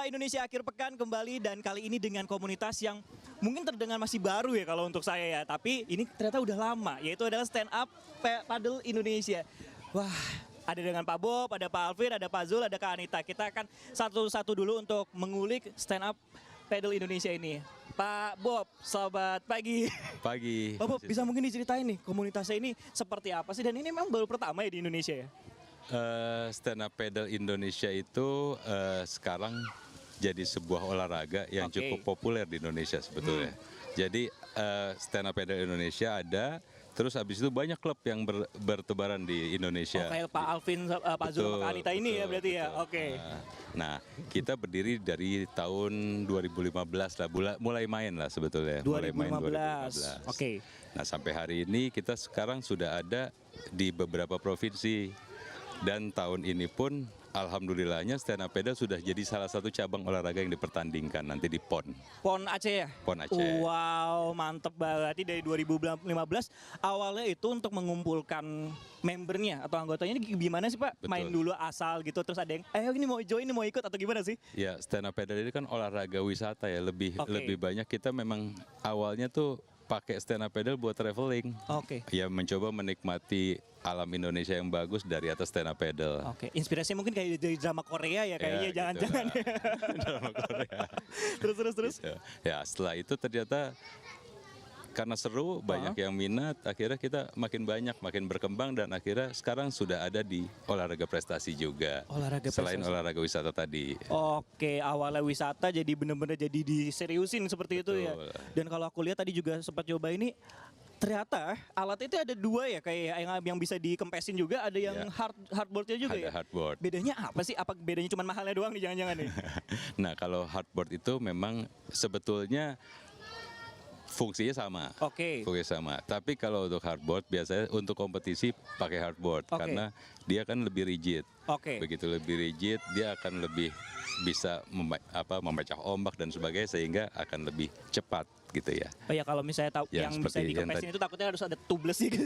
Indonesia Akhir Pekan kembali dan kali ini dengan komunitas yang mungkin terdengar masih baru ya kalau untuk saya ya. Tapi ini ternyata udah lama, yaitu adalah Stand Up Paddle Indonesia. Wah, ada dengan Pak Bob, ada Pak Alvin, ada Pak Zul, ada Kak Anita. Kita akan satu-satu dulu untuk mengulik Stand Up Paddle Indonesia ini. Pak Bob, selamat pagi. Pagi. Pak Bob, bisa mungkin diceritain nih komunitasnya ini seperti apa sih? Dan ini memang baru pertama ya di Indonesia ya? Stand Up Paddle Indonesia itu sekarang jadi sebuah olahraga yang cukup populer di Indonesia sebetulnya. Jadi Stand Up Paddle Indonesia ada, terus habis itu banyak klub yang bertebaran di Indonesia. Oh, kayak Pak Alvin, Pak Zul, Pak Anita ini ya berarti ya? Oke. Nah, kita berdiri dari tahun 2015 lah, mulai main lah sebetulnya. 2015. Mulai main 2015. Oke. Nah, sampai hari ini kita sekarang sudah ada di beberapa provinsi. Dan tahun ini pun alhamdulillahnya stand up paddle sudah jadi salah satu cabang olahraga yang dipertandingkan nanti di PON. PON Aceh ya? PON Aceh. Wow, mantep banget. Dari 2015 awalnya itu untuk mengumpulkan membernya atau anggotanya ini gimana sih Pak? Betul. Main dulu asal gitu terus ada yang ayo ini mau join, ini mau ikut atau gimana sih? Ya, stand up paddle ini kan olahraga wisata ya, lebih banyak kita memang awalnya tuh pakai stand up paddle buat traveling. Ya, mencoba menikmati alam Indonesia yang bagus dari atas stand up paddle. Inspirasinya mungkin kayak dari drama Korea ya kayaknya, jangan-jangan. Gitu drama Korea. terus. Gitu. Ya, setelah itu ternyata karena seru, banyak yang minat, akhirnya kita makin banyak, makin berkembang dan akhirnya sekarang sudah ada di olahraga prestasi juga. Selain olahraga wisata tadi. Awalnya wisata jadi benar-benar jadi diseriusin seperti itu ya. Dan kalau aku lihat tadi juga sempat coba ini, ternyata alat itu ada dua ya, kayak yang bisa dikempesin juga, ada yang hardboardnya juga ya. Ada hardboard. Bedanya apa sih? Apa bedanya cuma mahalnya doang nih jangan-jangan nih? Nah, kalau hardboard itu memang sebetulnya fungsinya sama. Fungsinya sama. Tapi kalau untuk hardboard biasanya untuk kompetisi pakai hardboard karena dia kan lebih rigid. Begitu lebih rigid, dia akan lebih bisa memecah ombak dan sebagainya sehingga akan lebih cepat gitu ya. Oh ya, kalau misalnya tahu yang bisa dikempesin itu takutnya harus ada tublesnya gitu.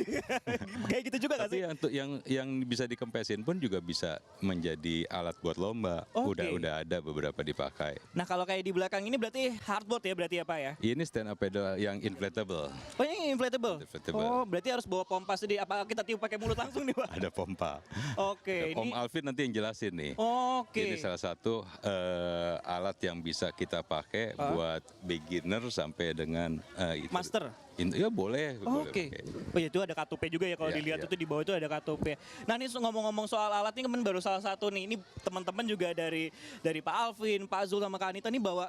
Kayak gitu juga nggak sih? Tapi untuk yang bisa dikempesin pun juga bisa menjadi alat buat lomba. Udah ada beberapa dipakai. Nah, kalau kayak di belakang ini berarti hardboard ya berarti ya Pak ya? Ini stand up paddle yang inflatable. Oh, ini inflatable? Oh, berarti harus bawa pompa sendiri. Apa kita tiup pakai mulut langsung nih Pak? Ada pompa. Om Alvin nanti yang jelasin nih. Ini salah satu alat yang bisa kita pakai buat beginner sampai dengan master. Ya boleh. Oh ya, itu ada katupe juga ya kalau dilihat itu di bawah itu ada katupe. Nah, ini ngomong-ngomong soal alat ini kan baru salah satu nih. Ini teman-teman juga dari Pak Alvin, Pak Zul sama Kak Anita nih bawa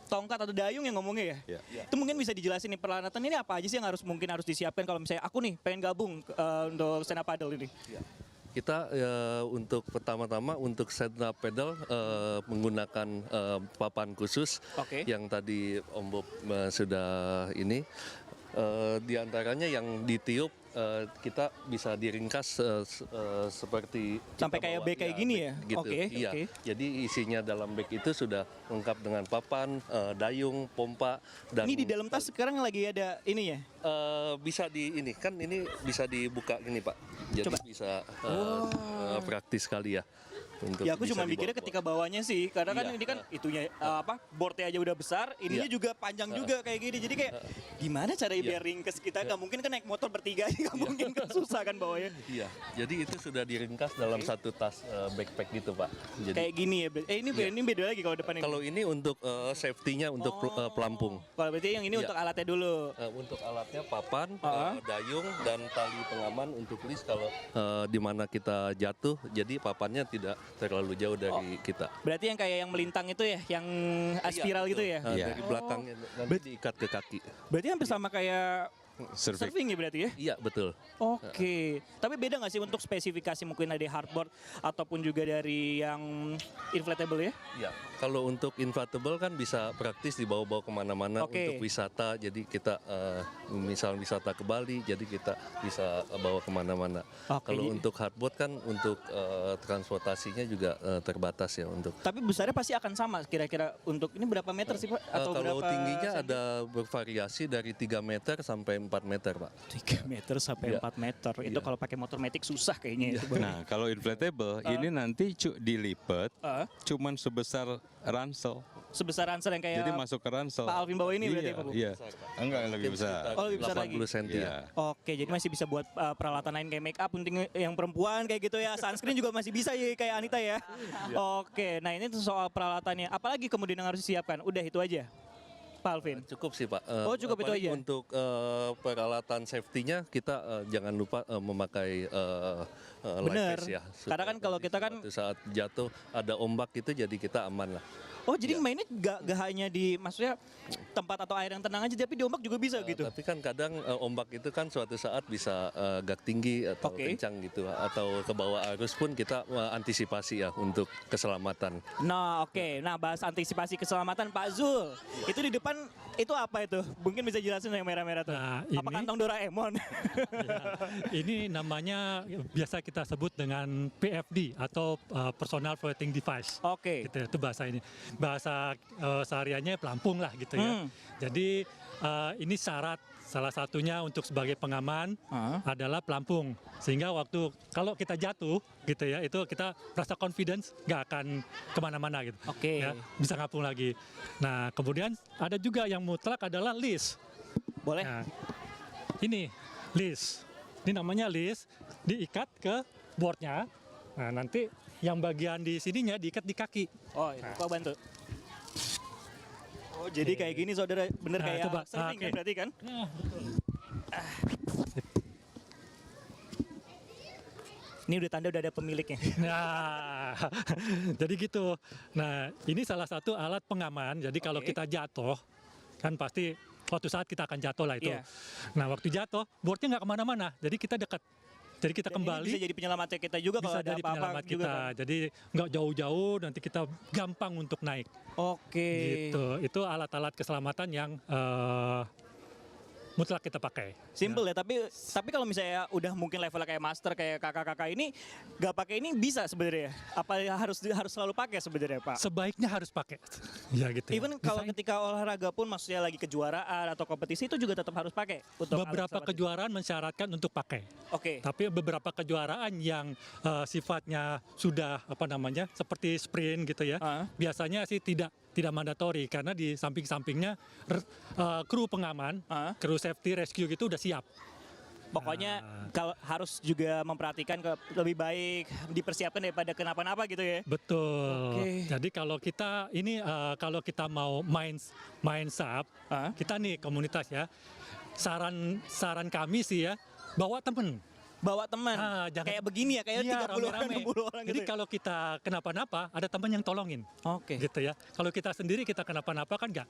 tongkat atau dayung yang ngomongnya ya. Itu mungkin bisa dijelasin nih peralatan ini apa aja sih yang harus disiapkan kalau misalnya aku nih pengen gabung untuk stand up paddle ini. Kita untuk pertama-tama untuk stand up paddle menggunakan papan khusus yang tadi Om Bob sudah ini. Di antaranya yang ditiup kita bisa diringkas seperti sampai kayak bag kayak gini ya. Gitu. Jadi isinya dalam bag itu sudah lengkap dengan papan, dayung, pompa dan ini di dalam tas sekarang lagi ada ini ya. Bisa ini bisa dibuka gini Pak. Jadi coba. Bisa praktis sekali ya. Ya, aku cuma mikirnya ketika bawanya sih, karena kan ini kan itunya boardnya aja udah besar, ininya juga panjang juga kayak gini, jadi kayak gimana caranya biar ringkes kita, nggak mungkin kan naik motor bertiga, nggak mungkin kan susah kan bawanya. Jadi itu sudah diringkas dalam satu tas backpack gitu Pak. Jadi, kayak gini ya, ini beda lagi kalau depan ini. Kalau ini untuk safety-nya untuk pelampung. Kalau berarti yang ini untuk alatnya dulu. Untuk alatnya papan, dayung dan tali pengaman untuk list kalau di mana kita jatuh, jadi papannya tidak terlalu jauh dari kita. Berarti yang kayak yang melintang itu ya, yang spiral gitu ya? Dari belakangnya nanti diikat ke kaki. Berarti hampir sama kayak surfing ya berarti ya? Iya, betul. Tapi beda nggak sih untuk spesifikasi mungkin dari hardboard ataupun juga dari yang inflatable ya? Iya, kalau untuk inflatable kan bisa praktis dibawa-bawa kemana-mana untuk wisata. Jadi kita misal wisata ke Bali, jadi kita bisa bawa kemana-mana. Kalau untuk hardboard kan untuk transportasinya juga terbatas ya untuk. Tapi besarnya pasti akan sama kira-kira untuk ini berapa meter sih Pak? Atau kalau tingginya ada bervariasi dari 3 meter sampai 4 meter, Pak. 3 meter sampai 4 meter. Itu kalau pakai motor matic susah kayaknya itu. Nah, kalau inflatable ini nanti dilipat cuman sebesar ransel. Sebesar ransel yang kayak Jadi masuk ke ransel. Pak Alvin bawa ini berarti iya, Pak Bu? Iya. Enggak, lebih besar. Oh, lebih besar lagi. 80 cm. Iya. Oke, jadi masih bisa buat peralatan lain kayak make up untuk yang perempuan kayak gitu ya. Sunscreen juga masih bisa ya kayak Anita ya. Oke, nah ini soal peralatannya. Apalagi kemudian yang harus disiapkan? Udah itu aja, Pak Alvin. Cukup sih, Pak. Oh, cukup itu paling aja. Untuk peralatan safety-nya kita jangan lupa memakai Bener. life vest ya. Karena kan kalau kita kan Suatu saat jatuh ada ombak itu jadi kita aman lah. oh jadi mainnya gak hanya di maksudnya tempat atau air yang tenang aja tapi di ombak juga bisa gitu. Tapi kan kadang ombak itu kan suatu saat bisa gak tinggi atau kencang gitu atau ke bawah arus pun kita antisipasi ya untuk keselamatan. Nah, oke. Nah, bahas antisipasi keselamatan Pak Zul. Itu di depan itu apa itu? Mungkin bisa jelasin yang merah-merah tuh. Nah, Apa ini- kantong Doraemon? Ya, ini namanya biasa kita sebut dengan PFD atau Personal Floating Device. Oke. Gitu, itu bahasa ini. Bahasa sehariannya pelampung lah gitu ya. Jadi ini syarat salah satunya untuk sebagai pengaman adalah pelampung. Sehingga waktu kalau kita jatuh gitu ya, itu kita rasa confidence nggak akan kemana-mana gitu. Oke. Ya, bisa ngapung lagi. Nah kemudian ada juga yang mutlak adalah list. Boleh? Nah, ini list. Ini namanya list, diikat ke boardnya. Nah, nanti yang bagian di sininya diikat di kaki. Oh, itu Pak bantu. Oh, jadi kayak gini saudara, bener Nah, kayak coba. surfing kan Oke. berarti kan? Nah, betul. Ini udah tanda udah ada pemiliknya. Nah, jadi gitu. Nah, ini salah satu alat pengaman. Jadi kalau Oke. kita jatuh, kan pasti suatu saat kita akan jatuh lah itu. Iya. Nah, waktu jatuh, boardnya nggak kemana-mana. Jadi kita dekat. Jadi kita Dan ini kembali. bisa jadi penyelamatnya kita juga kalau Bisa ada jadi apa-apa penyelamat juga. kita. Kan? Jadi nggak jauh-jauh, nanti kita gampang untuk naik. Oke. Gitu. Itu alat-alat keselamatan yang mutlak kita pakai. Simple ya, tapi kalau misalnya udah mungkin levelnya kayak master kayak kakak-kakak ini nggak pakai ini bisa sebenarnya. Apa harus selalu pakai sebenarnya Pak? Sebaiknya harus pakai. Ya gitu. ya. Even kalau Misalnya, ketika olahraga pun maksudnya lagi kejuaraan atau kompetisi itu juga tetap harus pakai untuk beberapa alat keselamatan. kejuaraan mensyaratkan untuk pakai. Oke. Tapi beberapa kejuaraan yang sifatnya sudah apa namanya seperti sprint gitu ya, biasanya sih tidak mandatori karena di samping-sampingnya kru pengaman, kru safety rescue gitu udah siap. Pokoknya kalau harus juga memperhatikan lebih baik dipersiapkan daripada kenapa-napa gitu ya. Betul. Oke. Jadi kalau kita ini kalau kita mau main SUP, kita nih komunitas ya. Saran kami sih ya, bawa temen. Bawa teman. Jangan- Kayak begini ya, kayak Iya, 30 orang, rame-rame. 60 orang Jadi gitu. Ya? kalau kita kenapa-napa, ada teman yang tolongin. Oke. Gitu ya. Kalau kita sendiri kita kenapa-napa kan enggak.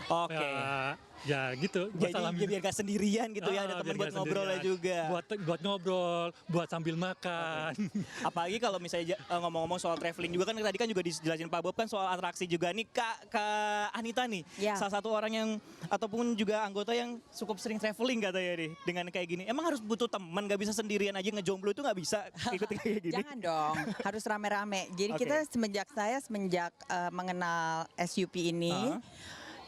Oke. Ya gitu. Jadi Masalah- biar gak sendirian gitu ya, ada biar teman buat nggak ngobrolnya sendirian. juga. Buat ngobrol, buat sambil makan. Apalagi kalau misalnya ngomong-ngomong soal traveling juga kan tadi kan juga dijelasin Pak Bob kan soal atraksi juga nih Kak Anita nih. Ya. Salah satu orang yang ataupun juga anggota yang cukup sering traveling katanya nih dengan kayak gini. Emang harus butuh teman, gak bisa sendirian aja ngejomblo itu gak bisa ikut kayak gini. Jangan dong, harus rame-rame. Jadi Oke. kita semenjak mengenal SUP ini,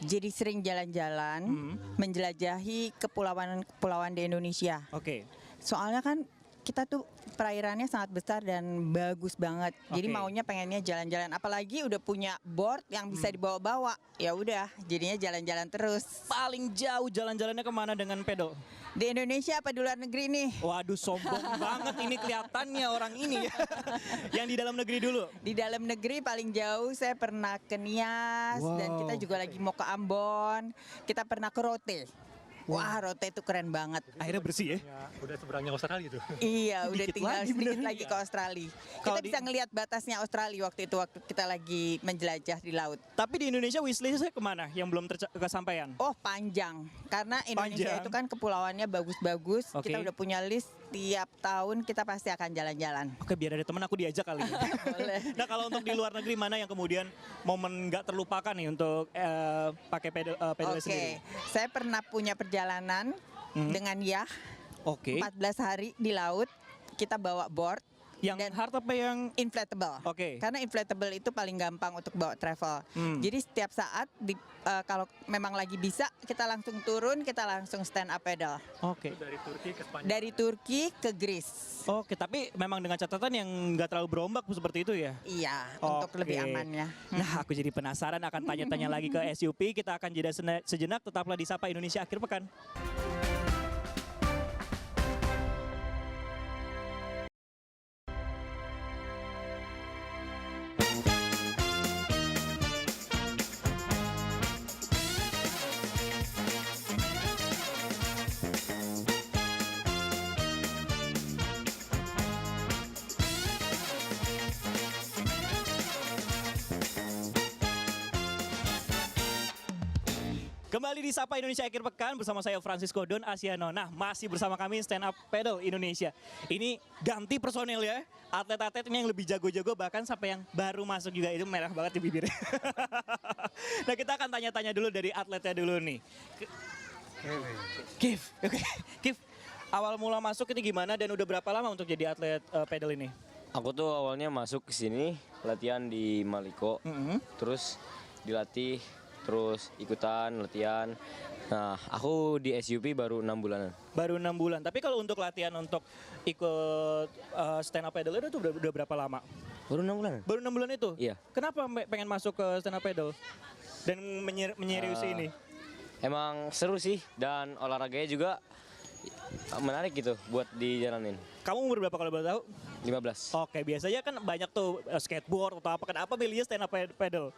jadi sering jalan-jalan, menjelajahi kepulauan di Indonesia. Oke. Soalnya kan kita tuh perairannya sangat besar dan bagus banget. Jadi Oke. maunya pengennya jalan-jalan. Apalagi udah punya board yang bisa dibawa-bawa. Ya udah, jadinya jalan-jalan terus. Paling jauh jalan-jalannya kemana dengan pedal? Di Indonesia apa di luar negeri nih? Waduh sombong banget ini kelihatannya orang ini ya. Yang di dalam negeri dulu. Di dalam negeri paling jauh saya pernah ke Nias dan kita juga lagi mau ke Ambon. Kita pernah ke Rote. Wah, Rote itu keren banget. Akhirnya bersih ya. Ya, udah seberangnya Australia tuh. Iya, udah Dikit tinggal lagi sedikit beneran lagi ya. ke Australia. Kalau Kita di- bisa ngelihat batasnya Australia waktu kita lagi menjelajah di laut. Tapi di Indonesia wishlistnya kemana yang belum kesampaian? Oh, panjang. Karena Indonesia Panjang. itu kan kepulauannya bagus-bagus. Oke. Kita udah punya list, tiap tahun kita pasti akan jalan-jalan. Oke, biar ada teman aku diajak kali ini. Boleh. Nah, kalau untuk di luar negeri mana yang kemudian momen nggak terlupakan nih untuk pakai pedal Oke, sendiri? saya pernah punya perjalanan dengan Yah. Oke. 14 hari di laut, kita bawa board, Yang hard apa yang inflatable. Oke. Karena inflatable itu paling gampang untuk bawa travel. Jadi setiap saat kalau memang lagi bisa kita langsung turun, kita langsung stand up pedal. Oke. Dari Turki ke Spanyol. Dari Turki ke Greece. Oke, tapi memang dengan catatan yang nggak terlalu berombak seperti itu ya? Iya, untuk lebih Oke. amannya. Nah, aku jadi penasaran akan tanya-tanya lagi ke SUP. Kita akan jeda sejenak, tetaplah di Sapa Indonesia Akhir Pekan. Kembali di Sapa Indonesia Akhir Pekan bersama saya Francisco Don Asiano. Nah, masih bersama kami Stand Up Paddle Indonesia. Ini ganti personel ya. Atlet-atlet ini yang lebih jago-jago bahkan sampai yang baru masuk juga itu merah banget di bibirnya. Nah, kita akan tanya-tanya dulu dari atletnya dulu nih. Kif, oke. Kif, awal mula masuk ini gimana dan udah berapa lama untuk jadi atlet paddle ini? Aku tuh awalnya masuk ke sini latihan di Maliko, terus dilatih, terus ikutan latihan. Nah, aku di SUP baru 6 bulanan. Baru 6 bulan. Tapi kalau untuk latihan untuk ikut stand up paddle itu udah berapa lama? Baru 6 bulanan? Baru 6 bulan itu? Iya. Kenapa pengen masuk ke stand up paddle dan menyeriusi ini? Emang seru sih dan olahraganya juga menarik gitu buat dijalanin. Kamu umur berapa kalau boleh tahu? 15. Oke, biasanya kan banyak tuh skateboard atau apa. Kenapa milihnya stand up paddle?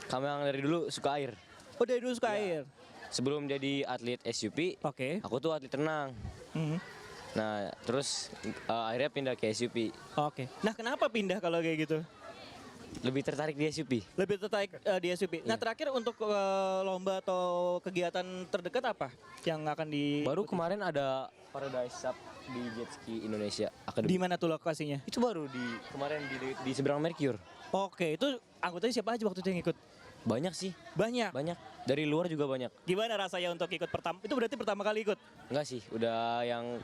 Kamu yang dari dulu suka air. Oh, dari dulu suka air? Sebelum jadi atlet SUP, Oke. aku tuh atlet renang. Nah, terus akhirnya pindah ke SUP. Oke. Nah, kenapa pindah kalau kayak gitu? Lebih tertarik di SUP. Lebih tertarik di SUP. Nah, terakhir untuk lomba atau kegiatan terdekat apa yang akan di... Baru kemarin ada Paradise Cup di Jet Ski Indonesia Academy. Di mana tuh lokasinya? Itu baru kemarin di seberang Mercure. Oke, itu anggotanya siapa aja waktu itu yang ikut? Banyak sih, Banyak. banyak. Dari luar juga banyak. Gimana rasanya untuk ikut pertama? Itu berarti pertama kali ikut? Enggak sih, udah yang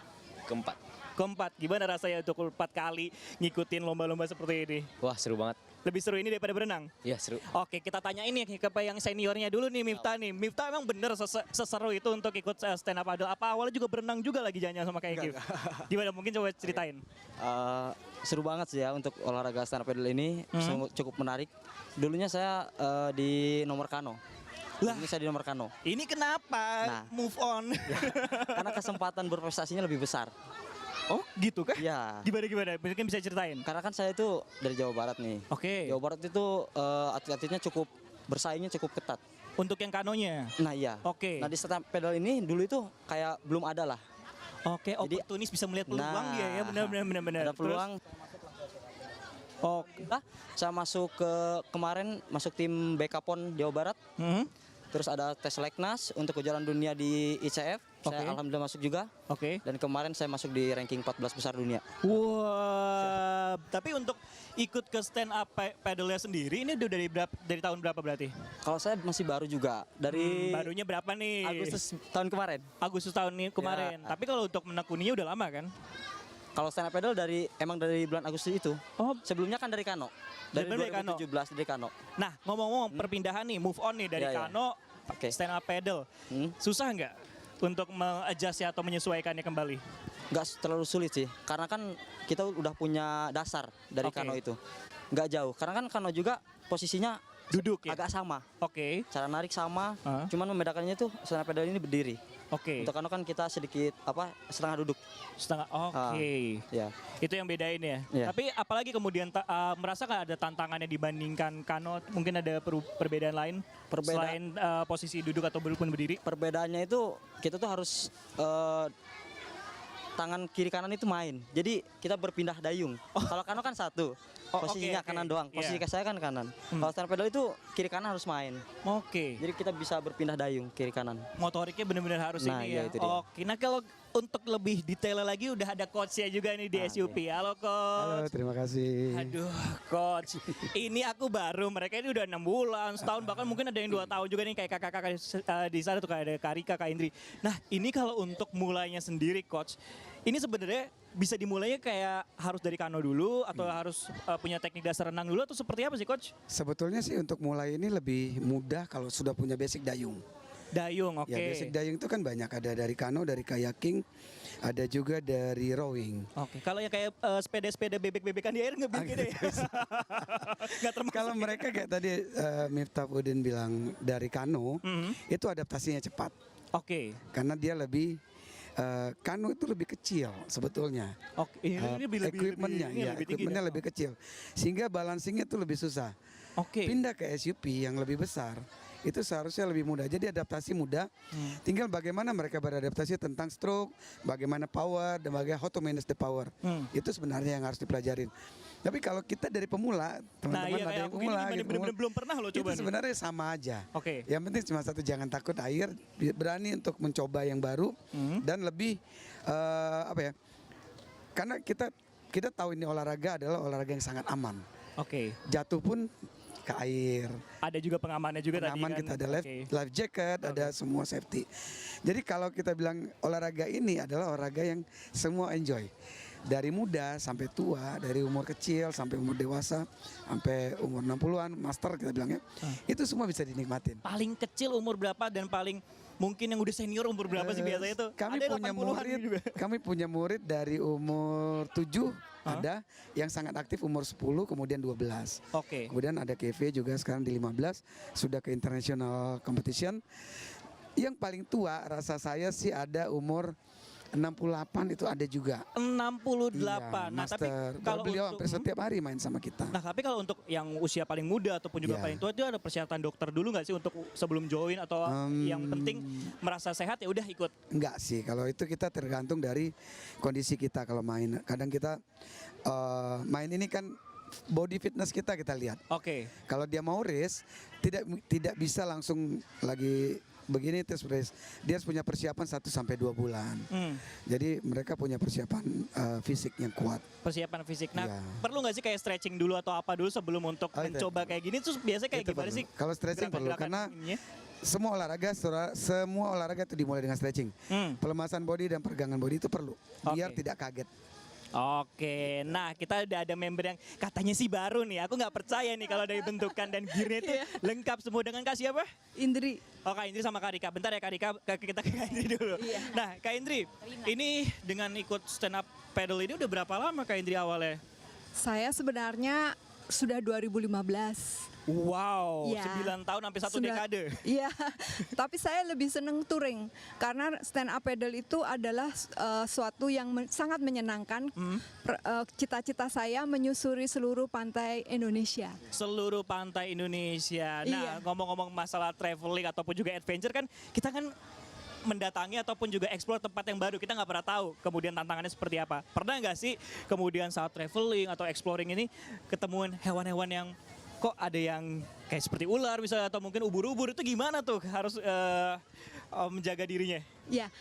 keempat. Keempat. Gimana rasanya untuk 4 kali ngikutin lomba-lomba seperti ini? Wah, seru banget. Lebih seru ini daripada berenang? Iya, seru. Oke, kita tanyain nih ke yang seniornya dulu nih, Miftah nih. Miftah emang bener seseru itu untuk ikut stand up paddle? Apa awalnya juga berenang juga lagi jangan sama kayak Kif? Gimana, mungkin coba ceritain. Seru banget sih ya untuk olahraga stand up paddle ini, cukup menarik. Dulunya saya di nomor kano. Ini saya di nomor kano. Ini kenapa? Nah. Move on. Karena kesempatan berprestasinya lebih besar. Oh, gitu kah? Iya. Gimana? Mungkin bisa ceritain. Karena kan saya itu dari Jawa Barat nih. Oke. Jawa Barat itu atlet-atletnya cukup bersaingnya cukup ketat. Untuk yang kanonya? Nah iya. Oke. Nah di stand up paddle ini dulu itu kayak belum ada lah. Oke, Jadi- oportunis bisa melihat peluang Nah, dia ya, benar. Ada peluang. Oke. Saya masuk kemarin masuk tim BK-PON Jawa Barat. Terus ada tes Leknas untuk kejuaraan dunia di ICF. Saya Oke. alhamdulillah masuk juga. Oke. Dan kemarin saya masuk di ranking 14 besar dunia. Wah, tapi untuk ikut ke stand up paddle-nya sendiri ini udah dari tahun berapa berarti? Kalau saya masih baru juga dari Barunya berapa nih? Agustus tahun kemarin. Agustus tahun ini kemarin. Ya. Tapi kalau untuk menekuninya udah lama kan? Kalau stand up paddle emang dari bulan Agustus itu. Oh, Sebelumnya kan dari kano. Dari Dari kano. 2017 dari kano. nah ngomong-ngomong perpindahan nih, move on nih dari Ya, ya. kano Oke. stand up paddle. Hmm. Susah nggak untuk mengadjust atau menyesuaikannya kembali? Nggak terlalu sulit sih. Karena kan kita udah punya dasar dari Oke. kano itu. Nggak jauh. Karena kan kano juga posisinya Duduk ya? agak sama. Oke, Cara narik sama. Ah. Cuman membedakannya itu stand up paddle ini berdiri. oke. Untuk kano kan kita sedikit setengah duduk. Setengah, oke. Ya. Itu yang bedain ya. Iya. Tapi apalagi kemudian merasa nggak ada tantangannya dibandingkan kano? Mungkin ada perbedaan lain selain posisi duduk atau berdiri? Perbedaannya itu kita tuh harus tangan kiri kanan itu main. Jadi kita berpindah dayung. Kalau kano kan satu. Oh, Posisinya oke. kanan doang. Posisi Iya. saya kan kanan. Kalau stand up paddle itu kiri kanan harus main. Oke. Jadi kita bisa berpindah dayung kiri kanan. Motoriknya benar-benar harus Nah, ini iya, ya. itu dia. Oke. Nah, kalau untuk lebih detail lagi udah ada coachnya juga nih di Nah, SUP. Halo coach. Halo, terima kasih. Aduh, coach. Ini aku baru. Mereka ini udah 6 bulan, setahun, bahkan mungkin ada yang 2 tahun juga nih kayak kakak-kakak di sana tuh kayak ada Kak Rika, Kak Indri. Nah, ini kalau untuk mulainya sendiri coach, ini sebenarnya bisa dimulainya kayak harus dari kano dulu atau harus punya teknik dasar renang dulu atau seperti apa sih coach? Sebetulnya sih untuk mulai ini lebih mudah kalau sudah punya basic dayung. Dayung, oke. Ya, basic dayung itu kan banyak, ada dari kano, dari kayaking, ada juga dari rowing. Oke, kalau yang kayak sepeda-sepeda bebek-bebekan di air nggak begitu ya? Nggak termasuk. Kalau mereka kayak tadi Miftah Udin bilang dari kano, itu adaptasinya cepat. Oke. Karena dia lebih kano itu lebih kecil sebetulnya. Oke, ini lebih Equipmentnya, ini ya, lebih tinggi equipmentnya dah. lebih kecil, sehingga balancingnya itu lebih susah. Oke. Pindah ke SUP yang lebih besar, itu seharusnya lebih mudah. Jadi adaptasi mudah. Tinggal bagaimana mereka beradaptasi tentang stroke, bagaimana power, dan bagaimana how to manage the power. Itu sebenarnya yang harus dipelajarin. Tapi kalau kita dari pemula, teman-teman iya, ada kayak yang aku gini pemula, gimana, gitu, bener-bener belum pernah loh itu coba nih. sebenarnya sama aja. Oke. Yang penting cuma satu, jangan takut air, berani untuk mencoba yang baru dan lebih apa ya? Karena kita tahu ini olahraga adalah olahraga yang sangat aman. Oke. Jatuh pun ke air. Ada juga pengamannya juga Pengaman tadi kan. kita ada Oke. life jacket, ada semua safety. Jadi kalau kita bilang olahraga ini adalah olahraga yang semua enjoy. Dari muda sampai tua, dari umur kecil sampai umur dewasa, sampai umur 60-an, master kita bilangnya. Itu semua bisa dinikmatin. Paling kecil umur berapa dan paling mungkin yang udah senior umur berapa sih biasanya tuh? Kami Ada punya 80-an murid, juga. kami punya murid dari umur 7 ada yang sangat aktif umur 10 kemudian 12. Oke. Kemudian ada KV juga sekarang di 15 sudah ke international competition. Yang paling tua rasa saya sih ada umur 68 itu ada juga. 68. Iya, Nah, tapi master. kalau Beliau untuk hampir setiap hari main sama kita. Nah, tapi kalau untuk yang usia paling muda ataupun juga Iya. paling tua itu ada persyaratan dokter dulu nggak sih untuk sebelum join atau yang penting merasa sehat ya udah ikut. Enggak sih, kalau itu kita tergantung dari kondisi kita kalau main. Kadang kita main ini kan body fitness kita lihat. Oke. Kalau dia mau race, tidak bisa langsung lagi begini terus race. Dia harus punya persiapan 1 sampai 2 bulan. Jadi mereka punya persiapan fisik yang kuat. Persiapan fisik. Nah, Iya. perlu nggak sih kayak stretching dulu atau apa dulu sebelum untuk Oh, itu mencoba kayak gini? Terus biasanya kayak Itu gimana perlu. sih? Kalau stretching perlu gerakan-gerakan karena ininya? semua olahraga itu dimulai dengan stretching. Pelemasan body dan peregangan body itu perlu biar Oke. tidak kaget. Oke, nah kita udah ada member yang katanya sih baru nih. Aku nggak percaya nih kalau dari bentukan dan gearnya itu lengkap semua dengan Kak siapa? Indri. Oh Kak Indri sama Kak Rika. Bentar ya Kak Rika, kita ke Kak Indri dulu. Nah Kak Indri, ini dengan ikut stand up paddle ini udah berapa lama Kak Indri awalnya? Saya sebenarnya sudah 2015. Wow, Ya. 9 tahun sampai 1 Sudah- dekade. Iya, tapi saya lebih seneng touring karena stand up paddle itu adalah suatu yang sangat menyenangkan. Cita-cita saya menyusuri seluruh pantai Indonesia. Seluruh pantai Indonesia. Nah, Iya. ngomong-ngomong masalah traveling ataupun juga adventure kan, kita kan mendatangi ataupun juga explore tempat yang baru. Kita nggak pernah tahu kemudian tantangannya seperti apa. Pernah nggak sih kemudian saat traveling atau exploring ini ketemuan hewan-hewan yang kok ada yang kayak seperti ular misalnya atau mungkin ubur-ubur, itu gimana tuh harus menjaga dirinya? Ya,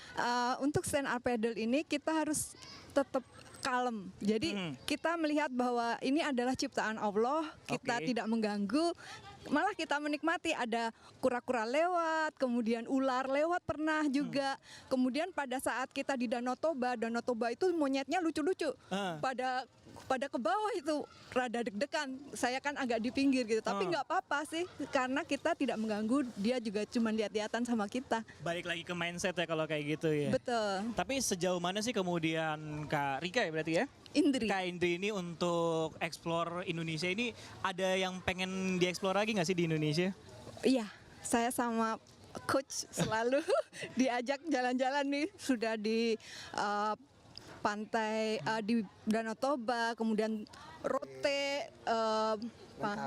untuk stand up paddle ini kita harus tetap kalem. Jadi kita melihat bahwa ini adalah ciptaan Allah, kita Oke. tidak mengganggu, malah kita menikmati. Ada kura-kura lewat, kemudian ular lewat pernah juga. Kemudian pada saat kita di Danau Toba itu monyetnya lucu-lucu. Pada ke bawah itu rada deg-degan. Saya kan agak di pinggir gitu, tapi nggak apa-apa sih karena kita tidak mengganggu, dia juga cuma lihat-lihatan sama kita. Balik lagi ke mindset ya kalau kayak gitu ya. Betul. Tapi sejauh mana sih kemudian Kak Rika ya berarti ya? Indri. Kak Indri ini untuk explore Indonesia ini ada yang pengen dieksplor lagi nggak sih di Indonesia? Iya, saya sama coach selalu diajak jalan-jalan nih, sudah di pantai di Danau Toba, kemudian Rote,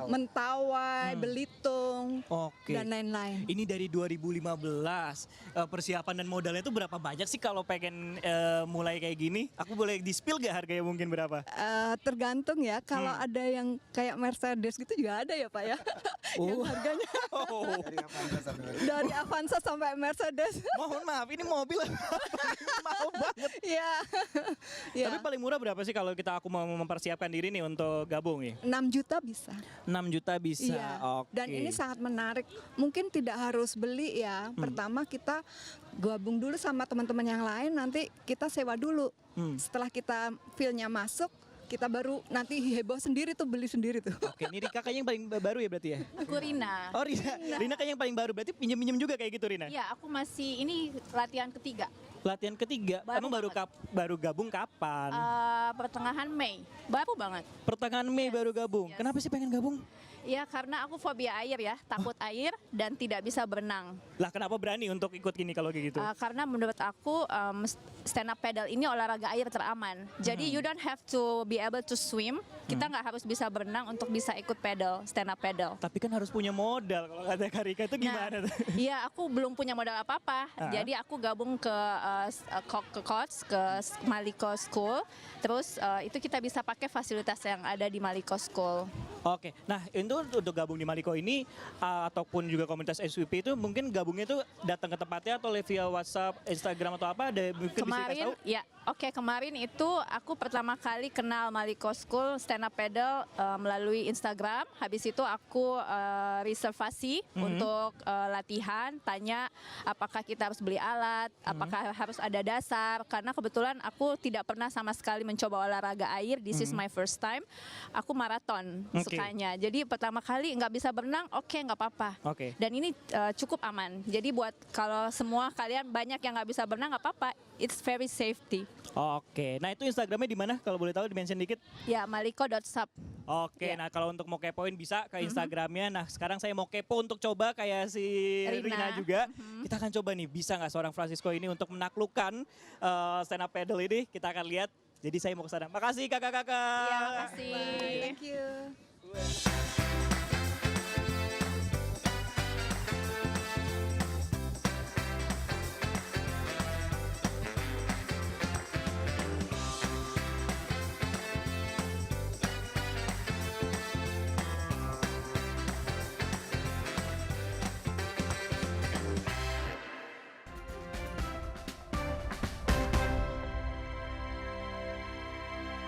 Mentawai, Belitung, Oke. dan lain-lain. Ini dari 2015. Persiapan dan modalnya itu berapa banyak sih kalau pengen mulai kayak gini? Aku boleh di-spill gak harganya mungkin berapa? Tergantung ya, kalau ada yang kayak Mercedes gitu juga ada ya Pak ya, yang harganya dari Avanza sampai Mercedes. Mohon maaf, ini mobil mahal banget. Iya. Ya. Tapi paling murah berapa sih kalau aku mau mempersiapkan diri nih untuk gabung nih? 6 juta bisa. 6 juta bisa. Iya. Oke. Dan ini sangat menarik. Mungkin tidak harus beli ya. Pertama kita gabung dulu sama teman-teman yang lain, nanti kita sewa dulu. Setelah kita feel-nya masuk, kita baru nanti heboh sendiri tuh, beli sendiri tuh. Oke, ini kakaknya yang paling baru ya berarti ya? Aku Rina. Oh Rina, Rina kayak yang paling baru, berarti pinjem-pinjem juga kayak gitu Rina? Iya, aku masih ini latihan ketiga. Latihan ketiga, emang baru gabung kapan? Pertengahan Mei, baru banget. Pertengahan Mei baru gabung, kenapa sih pengen gabung? Iya, karena aku fobia air ya, takut air dan tidak bisa berenang. Lah kenapa berani untuk ikut gini kalau kayak gitu? Karena menurut aku stand up paddle ini olahraga air teraman. Jadi you don't have to be able to swim. Kita nggak harus bisa berenang untuk bisa ikut paddle, stand up paddle. Tapi kan harus punya modal kalau kata Karika itu gimana tuh? Iya, aku belum punya modal apa-apa. Jadi aku gabung ke coach, ke Maliko School. Terus itu kita bisa pakai fasilitas yang ada di Maliko School. Oke, nah itu untuk gabung di Maliko ini ataupun juga komunitas SWP itu mungkin gabungnya itu datang ke tempatnya atau via WhatsApp, Instagram atau apa? Ada mungkin bisa Kemarin, dikasih tahu? ya, oke, kemarin itu aku pertama kali kenal Maliko School stand up paddle melalui Instagram. Habis itu aku reservasi untuk latihan, tanya apakah kita harus beli alat, apakah harus ada dasar. Karena kebetulan aku tidak pernah sama sekali mencoba olahraga air. This is my first time. Aku maraton sukanya. Jadi pertama kali nggak bisa berenang, oke, nggak apa-apa. Dan ini cukup aman. Jadi buat kalau semua kalian banyak yang nggak bisa berenang nggak apa-apa. It's very safety. Oke, nah itu Instagramnya di mana kalau boleh tahu, di-mention dikit? Ya, maliko.sub. Oke, nah kalau untuk mau kepoin bisa ke Instagramnya. Nah sekarang saya mau kepo untuk coba kayak si Rina juga. Kita akan coba nih, bisa nggak seorang Francisco ini untuk menaklukkan stand up paddle ini. Kita akan lihat. Jadi saya mau ke sana. Makasih kakak-kakak. Iya, makasih. Thank you.